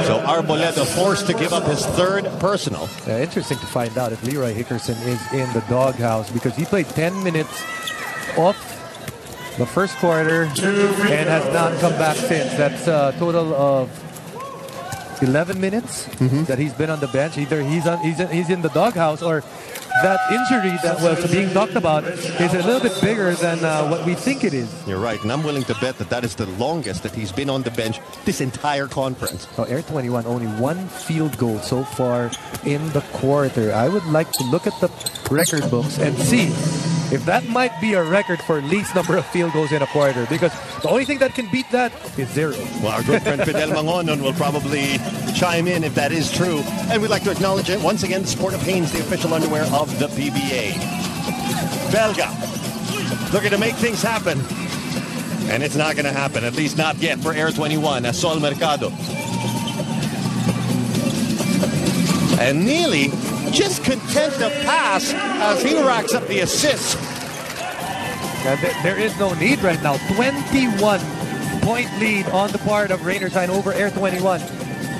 So Arboleda forced to give up his third personal. Interesting to find out if Leroy Hickerson is in the doghouse, because he played 10 minutes off the first quarter and has not come back since. That's a total of 11 minutes that he's been on the bench. Either he's in the doghouse, or that injury that was being talked about is a little bit bigger than what we think it is. You're right, and I'm willing to bet that that is the longest that he's been on the bench this entire conference. Oh, Air21 only one field goal so far in the quarter. I would like to look at the record books and see if that might be a record for least number of field goals in a quarter, because the only thing that can beat that is 0. Well, our good friend Fidel Mangonon will probably chime in if that is true. And we'd like to acknowledge it once again, the sport of Hanes, the official underwear of the PBA. Belga looking to make things happen. And it's not going to happen, at least not yet for Air21 as Sol Mercado. And Nealy just content to pass as he racks up the assists. There is no need right now. 21-point lead on the part of Rainershine over Air21.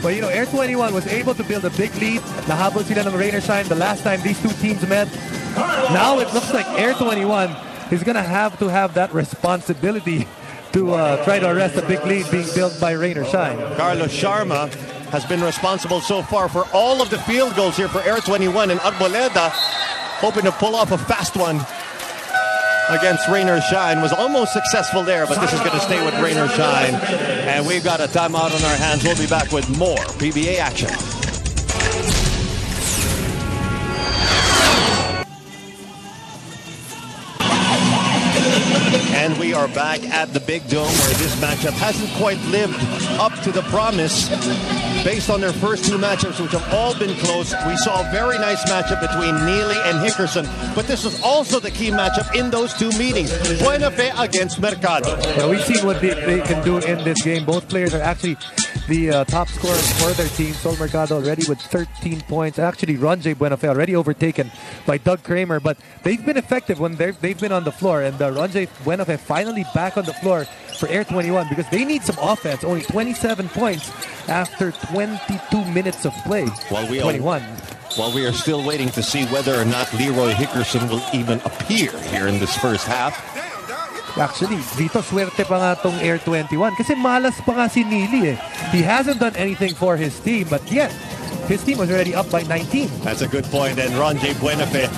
But you know, Air21 was able to build a big lead. Nahabol sila ng Rainershine the last time these two teams met. Now it looks like Air21 is going to have that responsibility to try to arrest a big lead being built by Rainershine. Carlos Sharma has been responsible so far for all of the field goals here for Air21, and Arboleda, hoping to pull off a fast one against Rainershine, was almost successful there, but this is going to stay with Rainershine. And we've got a timeout on our hands. We'll be back with more PBA action. And we are back at the Big Dome, where this matchup hasn't quite lived up to the promise. Based on their first two matchups, which have all been close, we saw a very nice matchup between Nealy and Hickerson. But this was also the key matchup in those two meetings. Buena Fe against Mercado. Yeah, we've seen what they can do in this game. Both players are actually the top scorers for their team. Sol Mercado already with 13 points. Actually, Ronjay Buena Fe already overtaken by Doug Kramer. But they've been effective when they've been on the floor. And Ronjay Buena Fe finally back on the floor for Air21, because they need some offense. Only 27 points after 22 minutes of play. While we are still waiting to see whether or not Leroy Hickerson will even appear here in this first half. Actually, dito swerte pa nga tong Air21 kasi malas pa nga si Nealy eh. He hasn't done anything for his team, but yet his team was already up by 19. That's a good point, and Ronjay Buena Fe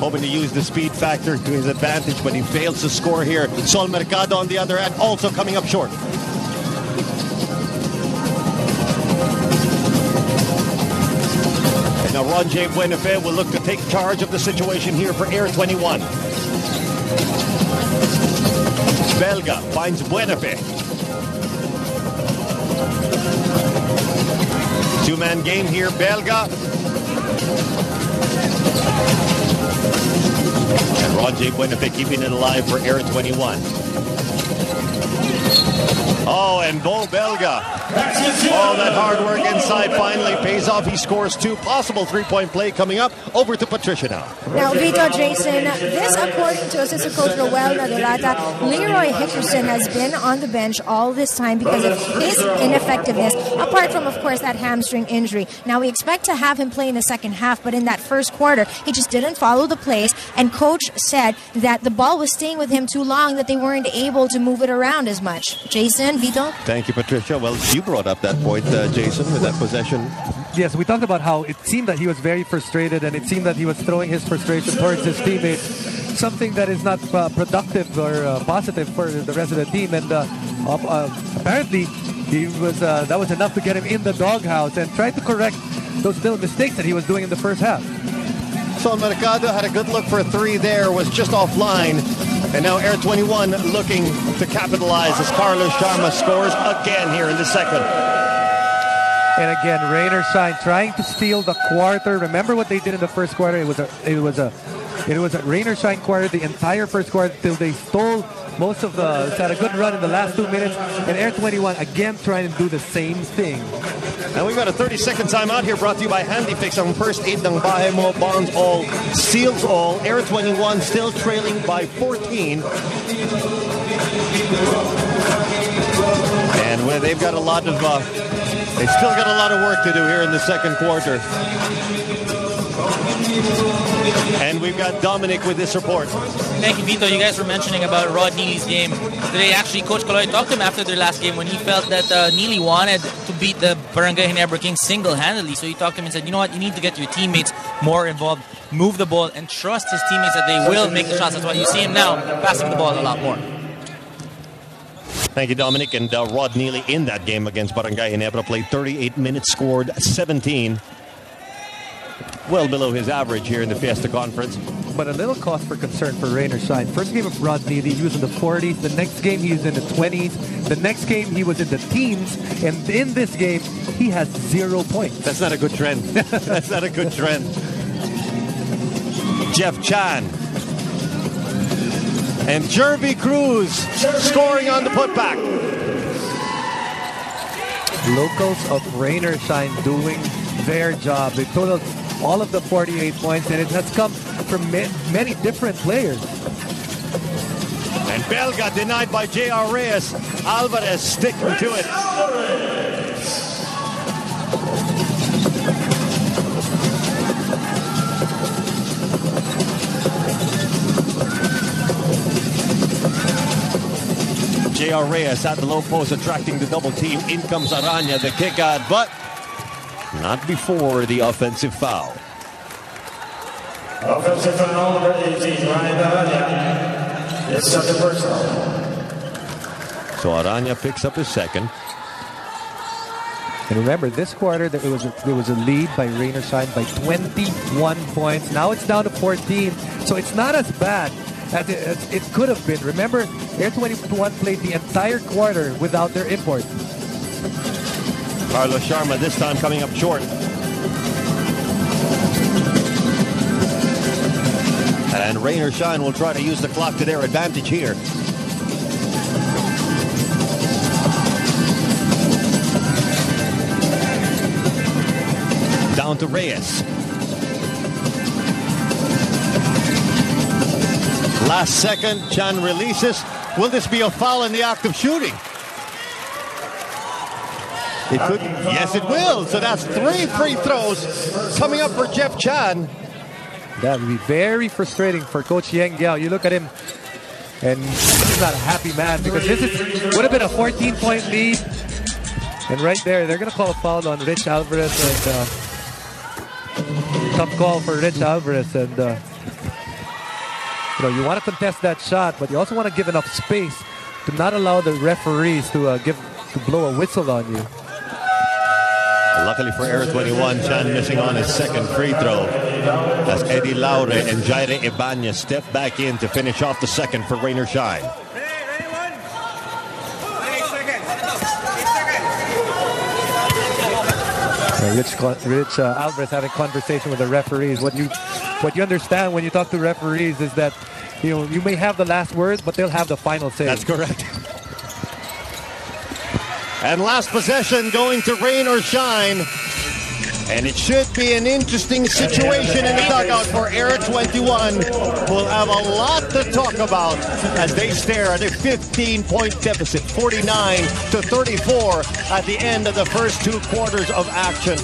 hoping to use the speed factor to his advantage, but he fails to score here. Sol Mercado on the other end also coming up short. And now Ronjay Buena Fe will look to take charge of the situation here for Air21. Belga finds Buena Fe. Two-man game here, Belga. And Ronjay Buena Fe keeping it alive for Air21. Oh, and Bo Belga. All that hard work inside finally pays off. He scores two. Possible three-point play coming up. Over to Patricia now. Now, Vito, Jason, this according to assistant coach Roel Nadolata, Leroy Hickerson has been on the bench all this time because of his ineffectiveness, apart from, of course, that hamstring injury. Now, we expect to have him play in the second half, but in that first quarter, he just didn't follow the plays, and coach said that the ball was staying with him too long, that they weren't able to move it around as much. Jason, Vito? Thank you, Patricia. Well, you brought up that point, Jason, with that possession. Yes, we talked about how it seemed that he was very frustrated, and it seemed that he was throwing his frustration towards his teammates, something that is not productive or positive for the rest of the team. And apparently, that was enough to get him in the doghouse and try to correct those little mistakes that he was doing in the first half. Sol Mercado had a good look for a three there, was just offline. And now Air21 looking to capitalize as Carlos Sharma scores again here in the second. And again, Rainershine trying to steal the quarter. Remember what they did in the first quarter? It was a Rainershine quarter, the entire first quarter, till they stole most of the. Had a good run in the last 2 minutes, and Air21 again trying to do the same thing. And we've got a 30-second timeout here, brought to you by HandyFix. Ang first aid ng bahay mo, bonds all, seals all. Air21 still trailing by 14. And Well, they've got a lot of, they still got a lot of work to do here in the second quarter. And we've got Dominic with this report. Thank you, Vito. You guys were mentioning about Rod Nealy's game. Today, actually, Coach Caloy talked to him after their last game when he felt that Nealy wanted to beat the Barangay Ginebra Kings single-handedly. So he talked to him and said, you know what, you need to get your teammates more involved, move the ball, and trust his teammates that they will make the shots. That's why you see him now passing the ball a lot more. Thank you, Dominic. And Rod Nealy in that game against Barangay Ginebra played 38 minutes, scored 17. Well below his average here in the Fiesta Conference. But a little cause for concern for Rain or Shine. First game of Rod Nealy, he was in the 40s. The next game, he was in the 20s. The next game, he was in the teens. And in this game, he has 0 points. That's not a good trend. That's not a good trend. Jeff Chan. And Jervy Cruz scoring on the putback. Locals of Rain or Shine doing their job. They totaled all of the 48 points, and it has come from many different players. And Bell got denied by J.R. Reyes. Alvarez sticking to it. J.R. Reyes at the low post attracting the double team. In comes Aranya, the kick out, but not before the offensive foul. Offensive foul number 18, Ryan Aranya. It's second personal. So Aranya picks up his second. And remember, this quarter there was a lead by Rain or Shine by 21 points. Now it's down to 14, so it's not as bad as it could have been. Remember, Air21 played the entire quarter without their import. Carlos Sharma this time coming up short. And Rain or Shine will try to use the clock to their advantage here. Down to Reyes. Last second, Chan releases. Will this be a foul in the act of shooting? It could. Yes, it will. So that's 3 free throws coming up for Jeff Chan. That would be very frustrating for Coach Yang Giao. You look at him, and he's not a happy man because this would have been a 14-point lead. And right there, they're going to call a foul on Rich Alvarez. And tough call for Rich Alvarez. And you want to contest that shot, but you also want to give enough space to not allow the referees to blow a whistle on you. Luckily for Air21, Chan missing on his second free throw as Eddie Laure and Jaire Ibanez step back in to finish off the second for Rain or Shine. Rich Alvarez having conversation with the referees. What you understand when you talk to referees is that you may have the last words, but they'll have the final say. That's correct. And last possession going to Rain or Shine. And it should be an interesting situation in the dugout for Air21. We'll have a lot to talk about as they stare at a 15-point deficit, 49-34 at the end of the first 2 quarters of action.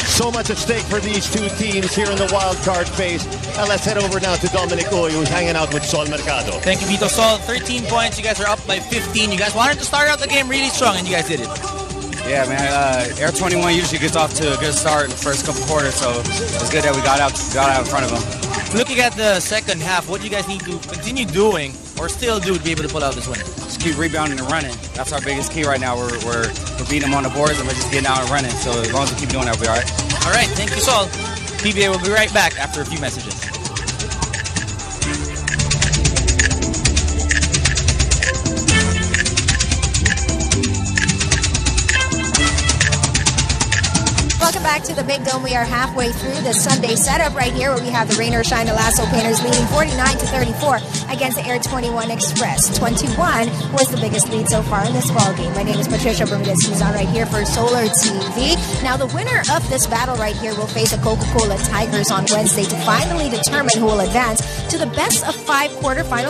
So much at stake for these two teams here in the wild card phase. And let's head over now to Dominic Uy, who's hanging out with Sol Mercado. Thank you, Vito. Sol, 13 points. You guys are up by 15. You guys wanted to start out the game really strong, and you guys did it. Yeah, man. Air21 usually gets off to a good start in the first couple quarters, so it's good that we got out in front of them. Looking at the second half, what do you guys need to continue doing or still do to be able to pull out this win? Just keep rebounding and running. That's our biggest key right now. We're beating them on the boards, and we're just getting out and running. So as long as we keep doing that, we'll be all right. All right, thank you, Sol. PBA will be right back after a few messages. Welcome back to the Big Dome. We are halfway through the Sunday setup right here where we have the Rain or Shine Elasto Painters leading 49-34 against the Air21 Express. 21 was the biggest lead so far in this ball game. My name is Patricia Bermudez, who's on right here for Solar TV. Now the winner of this battle right here will face the Coca-Cola Tigers on Wednesday to finally determine who will advance to the best of 5 quarterfinals.